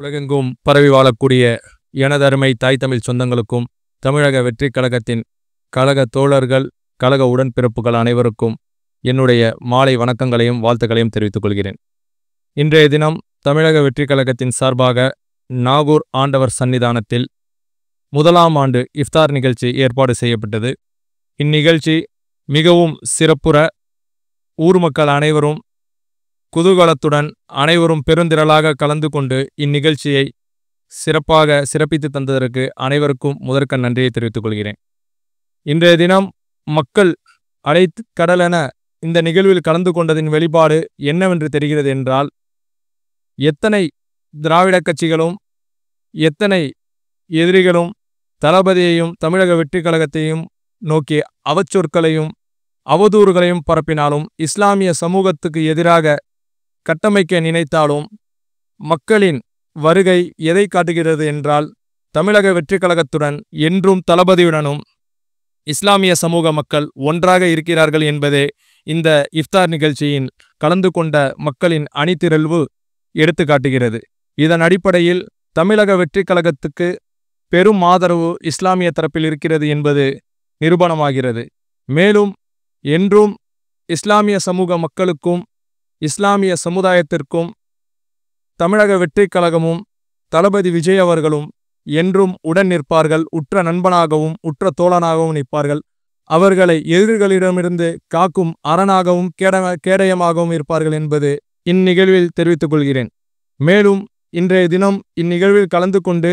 உலகெங்கும் பரவி வாழக்கூடிய எனதருமை தாய் தமிழ் சொந்தங்களுக்கும் தமிழக வெற்றிக் கழகத்தின் கழக தோழர்கள் கழக உடன்பிறப்புகள் அனைவருக்கும் என்னுடைய மாலை வணக்கங்களையும் வாழ்த்துக்களையும் தெரிவித்துக் கொள்கிறேன். இன்றைய தினம் தமிழக வெற்றிக் கழகத்தின் சார்பாக நாகூர் ஆண்டவர் சன்னிதானத்தில் 1ஆம் ஆண்டு இஃப்தார் நிகழ்ச்சி ஏற்பாடு செய்யப்பட்டது. இந்நிகழ்ச்சி மிகவும் சிறப்புற ஊர் மக்கள் அனைவரும் குதூகலத்துடன் அனைவரும் பெருந்திரளாக கலந்து கொண்டு இந்நிகழ்ச்சியை சிறப்பாக சிறப்பித்து தந்ததற்கு அனைவருக்கும் முதற்க நன்றியை தெரிவித்துக் கொள்கிறேன். இன்றைய தினம் மக்கள் அழைத்து கடலென இந்த நிகழ்வில் கலந்து கொண்டதின் வெளிப்பாடு என்னவென்று தெரிகிறது என்றால், எத்தனை திராவிட கட்சிகளும் எத்தனை எதிரிகளும் தளபதியையும் தமிழக வெற்றிக் கழகத்தையும் நோக்கி அவச்சொற்களையும் அவதூறுகளையும் பரப்பினாலும், இஸ்லாமிய சமூகத்துக்கு எதிராக கட்டமைக்க நினைத்தாலும், மக்களின் வருகை எதை காட்டுகிறது என்றால், தமிழக வெற்றிக் கழகத்துடன் என்றும் தளபதியுடனும் இஸ்லாமிய சமூக மக்கள் ஒன்றாக இருக்கிறார்கள் என்பதே இந்த இஃப்தார் நிகழ்ச்சியின் கலந்து கொண்ட மக்களின் அணிதிரள்வு எடுத்து காட்டுகிறது. இதன் அடிப்படையில் தமிழக வெற்றிக் கழகத்துக்கு பெரும் ஆதரவு இஸ்லாமிய தரப்பில் இருக்கிறது என்பது நிரூபணமாகிறது. மேலும் என்றும் இஸ்லாமிய சமூக மக்களுக்கும் இஸ்லாமிய சமுதாயத்திற்கும் தமிழக வெற்றிக் கழகமும் தளபதி விஜய் அவர்களும் என்றும் உடன் நிற்பார்கள். உற்ற நண்பனாகவும் உற்ற தோழனாகவும் நிற்பார்கள். அவர்களை எதிரிகளிடமிருந்து காக்கும் அரணாகவும் கேடயமாகவும் இருப்பார்கள் என்பது இந்நிகழ்வில் தெரிவித்துக் கொள்கிறேன். மேலும் இன்றைய தினம் இந்நிகழ்வில் கலந்து கொண்டு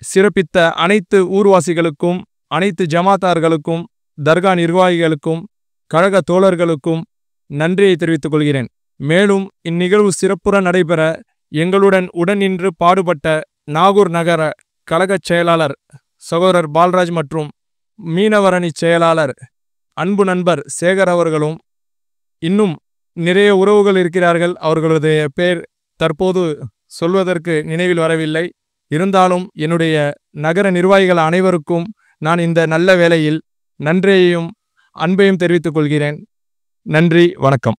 சிறப்பித்த அனைத்து ஊர்வாசிகளுக்கும், அனைத்து ஜமாத்தார்களுக்கும், தர்கா நிர்வாகிகளுக்கும், கழக தோழர்களுக்கும் நன்றியை தெரிவித்துக் கொள்கிறேன். மேலும் இந்நிகழ்வு சிறப்புற நடைபெற எங்களுடன் உடன் நின்று பாடுபட்ட நாகூர் நகர கழகச் செயலாளர் சகோதரர் பால்ராஜ் மற்றும் மீனவரணி செயலாளர் அன்பு நண்பர் சேகர் அவர்களும், இன்னும் நிறைய உறவுகள் இருக்கிறார்கள். அவர்களுடைய பெயர் தற்போது சொல்வதற்கு நினைவில் வரவில்லை. இருந்தாலும் என்னுடைய நகர நிர்வாகிகள் அனைவருக்கும் நான் இந்த நல்ல வேளையில் நன்றியையும் அன்பையும் தெரிவித்துக் கொள்கிறேன். நன்றி, வணக்கம்.